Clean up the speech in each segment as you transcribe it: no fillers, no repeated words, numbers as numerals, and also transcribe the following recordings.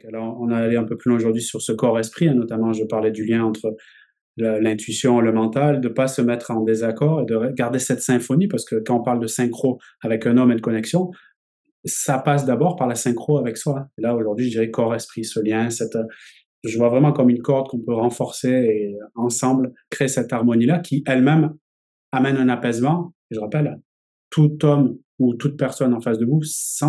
Alors, on a allé un peu plus loin aujourd'hui sur ce corps-esprit, hein, notamment je parlais du lien entre l'intuition, le mental, de pas se mettre en désaccord et de garder cette symphonie, parce que quand on parle de synchro avec un homme et de connexion, ça passe d'abord par la synchro avec soi. Et là, aujourd'hui, je dirais corps-esprit, ce lien, je vois vraiment comme une corde qu'on peut renforcer et ensemble créer cette harmonie-là qui elle-même amène un apaisement. Et je rappelle, tout homme ou toute personne en face de vous sent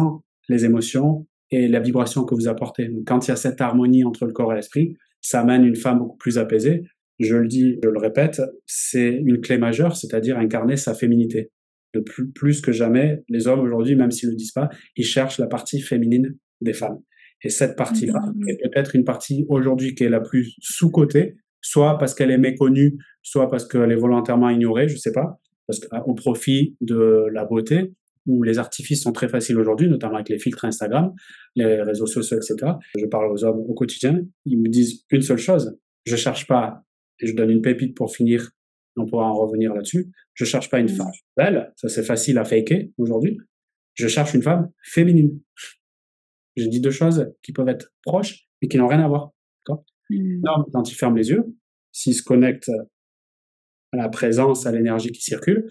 les émotions et la vibration que vous apportez. Donc, quand il y a cette harmonie entre le corps et l'esprit, ça amène une femme beaucoup plus apaisée. Je le dis, je le répète, c'est une clé majeure, c'est-à-dire incarner sa féminité. De plus que jamais, les hommes aujourd'hui, même s'ils ne le disent pas, ils cherchent la partie féminine des femmes. Et cette partie-là est peut-être une partie aujourd'hui qui est la plus sous-cotée, soit parce qu'elle est méconnue, soit parce qu'elle est volontairement ignorée, je ne sais pas, parce qu'au profit de la beauté, où les artifices sont très faciles aujourd'hui, notamment avec les filtres Instagram, les réseaux sociaux, etc. Je parle aux hommes au quotidien, ils me disent une seule chose, je cherche pas, et je donne une pépite pour finir, on pourra en revenir là-dessus, je cherche pas une femme belle, ça c'est facile à faker aujourd'hui, je cherche une femme féminine. J'ai dit deux choses qui peuvent être proches, mais qui n'ont rien à voir. D'accord. L'homme, quand il ferme les yeux, s'il se connecte à la présence, à l'énergie qui circule,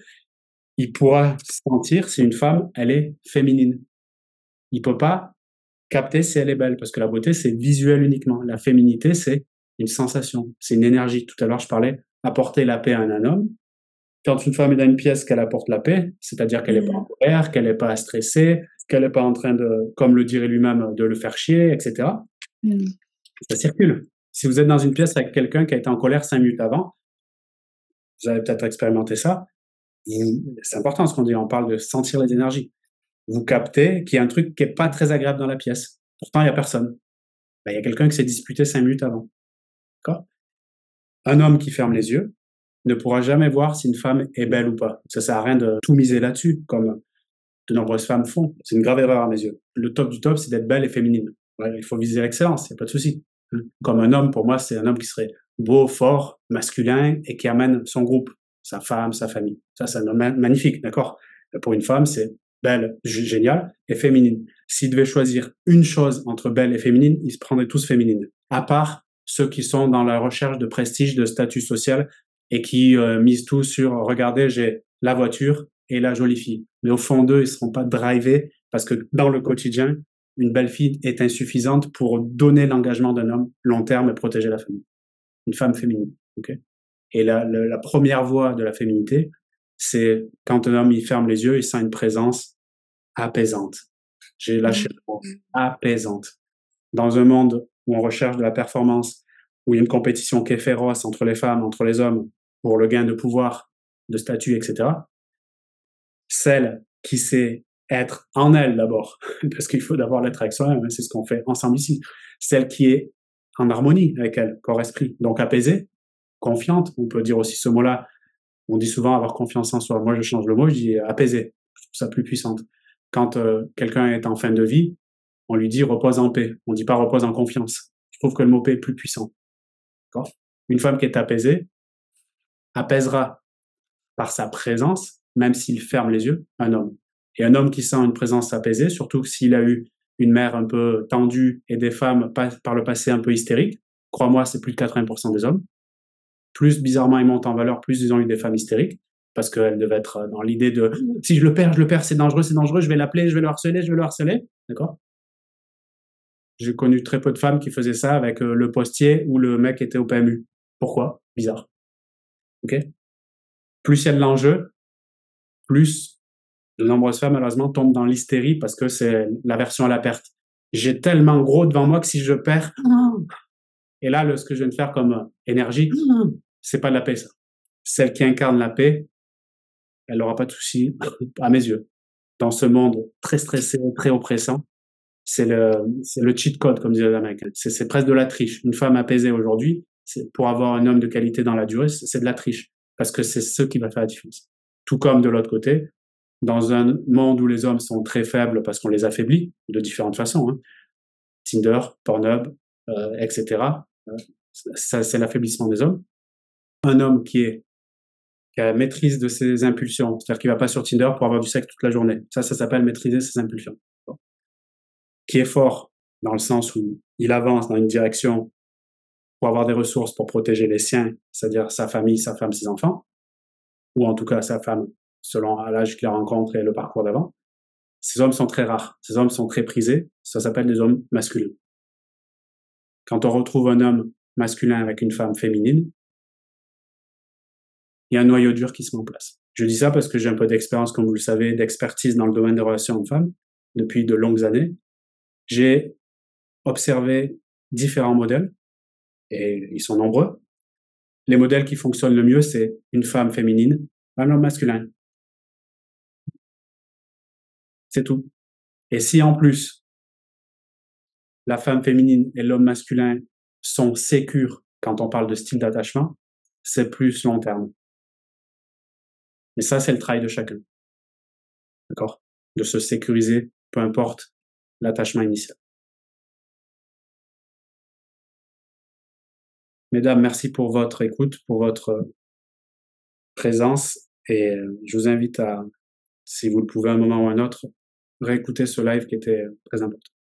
il pourra sentir si une femme, elle est féminine. Il peut pas capter si elle est belle, parce que la beauté, c'est visuel uniquement. La féminité, c'est une sensation, c'est une énergie. Tout à l'heure, je parlais apporter la paix à un homme. Quand une femme est dans une pièce, qu'elle apporte la paix, c'est-à-dire qu'elle n'est pas en colère, qu'elle n'est pas stressée, qu'elle n'est pas en train de, comme le dirait lui-même, de le faire chier, etc. Ça circule. Si vous êtes dans une pièce avec quelqu'un qui a été en colère 5 minutes avant, vous avez peut-être expérimenté ça, c'est important ce qu'on dit, on parle de sentir les énergies. Vous captez qu'il y a un truc qui est pas très agréable dans la pièce. Pourtant, il y a personne. Ben, il y a quelqu'un qui s'est disputé 5 minutes avant. D'accord. Un homme qui ferme les yeux ne pourra jamais voir si une femme est belle ou pas. Ça sert à rien de tout miser là-dessus, comme de nombreuses femmes font. C'est une grave erreur à mes yeux. Le top du top, c'est d'être belle et féminine. Ouais, il faut viser l'excellence, il n'y a pas de souci. Comme un homme, pour moi, c'est un homme qui serait beau, fort, masculin et qui amène son groupe, sa femme, sa famille. Ça, c'est un homme magnifique, d'accord. Pour une femme, c'est belle, géniale et féminine. S'il devait choisir une chose entre belle et féminine, il se prendrait tous féminine. À part ceux qui sont dans la recherche de prestige, de statut social et qui misent tout sur regardez, j'ai la voiture et la jolie fille. Mais au fond d'eux, ils ne seront pas drivés parce que dans le quotidien, une belle fille est insuffisante pour donner l'engagement d'un homme long terme et protéger la famille. Une femme féminine. Okay. Et la première voie de la féminité, c'est quand un homme il ferme les yeux, il sent une présence apaisante. J'ai lâché le mot, apaisante. Dans un monde où on recherche de la performance, où il y a une compétition qui est féroce entre les femmes, entre les hommes, pour le gain de pouvoir, de statut, etc., celle qui sait être en elle d'abord, parce qu'il faut d'abord l'être avec soi-même, c'est ce qu'on fait ensemble ici, celle qui est en harmonie avec elle, corps-esprit, donc apaisée, confiante, on peut dire aussi ce mot-là, on dit souvent avoir confiance en soi, moi je change le mot, je dis apaisée, je trouve ça plus puissante. Quand quelqu'un est en fin de vie, on lui dit repose en paix, on ne dit pas repose en confiance, je trouve que le mot paix est plus puissant. D'accord. Une femme qui est apaisée apaisera par sa présence, même s'il ferme les yeux, un homme. Et un homme qui sent une présence apaisée, surtout s'il a eu une mère un peu tendue et des femmes par le passé un peu hystériques, crois-moi, c'est plus de 80% des hommes. Plus bizarrement ils montent en valeur, plus ils ont eu des femmes hystériques, parce qu'elles devaient être dans l'idée de si je le perds, c'est dangereux, je vais l'appeler, je vais le harceler, d'accord. J'ai connu très peu de femmes qui faisaient ça avec le postier ou le mec qui était au PMU. Pourquoi? Bizarre. Ok. Plus il y a de l'enjeu, plus de nombreuses femmes, malheureusement, tombent dans l'hystérie parce que c'est l'aversion à la perte. J'ai tellement gros devant moi que si je perds, et là, ce que je viens de faire comme énergie, c'est pas de la paix, ça. Celle qui incarne la paix, elle n'aura pas de souci, à mes yeux. Dans ce monde très stressé, très oppressant, c'est le cheat code, comme disaient les Américains. C'est presque de la triche. Une femme apaisée aujourd'hui, pour avoir un homme de qualité dans la durée, c'est de la triche. Parce que c'est ce qui va faire la différence. Tout comme de l'autre côté, dans un monde où les hommes sont très faibles parce qu'on les affaiblit de différentes façons, hein. Tinder, Pornhub, etc. Ça, c'est l'affaiblissement des hommes. Un homme qui a maîtrise de ses impulsions, c'est-à-dire qu'il ne va pas sur Tinder pour avoir du sexe toute la journée. Ça s'appelle maîtriser ses impulsions. Qui est fort dans le sens où il avance dans une direction pour avoir des ressources pour protéger les siens, c'est-à-dire sa famille, sa femme, ses enfants, ou en tout cas sa femme, selon l'âge qu'il rencontre et le parcours d'avant. Ces hommes sont très rares, ces hommes sont très prisés, ça s'appelle des hommes masculins. Quand on retrouve un homme masculin avec une femme féminine, il y a un noyau dur qui se met en place. Je dis ça parce que j'ai un peu d'expérience, comme vous le savez, d'expertise dans le domaine des relations hommes-femmes depuis de longues années. J'ai observé différents modèles, et ils sont nombreux. Les modèles qui fonctionnent le mieux, c'est une femme féminine, un homme masculin. C'est tout. Et si en plus, la femme féminine et l'homme masculin sont sécures quand on parle de style d'attachement, c'est plus long terme. Mais ça, c'est le travail de chacun. D'accord? De se sécuriser, peu importe l'attachement initial. Mesdames, merci pour votre écoute, pour votre présence et je vous invite à, si vous le pouvez à un moment ou à un autre, réécouter ce live qui était très important.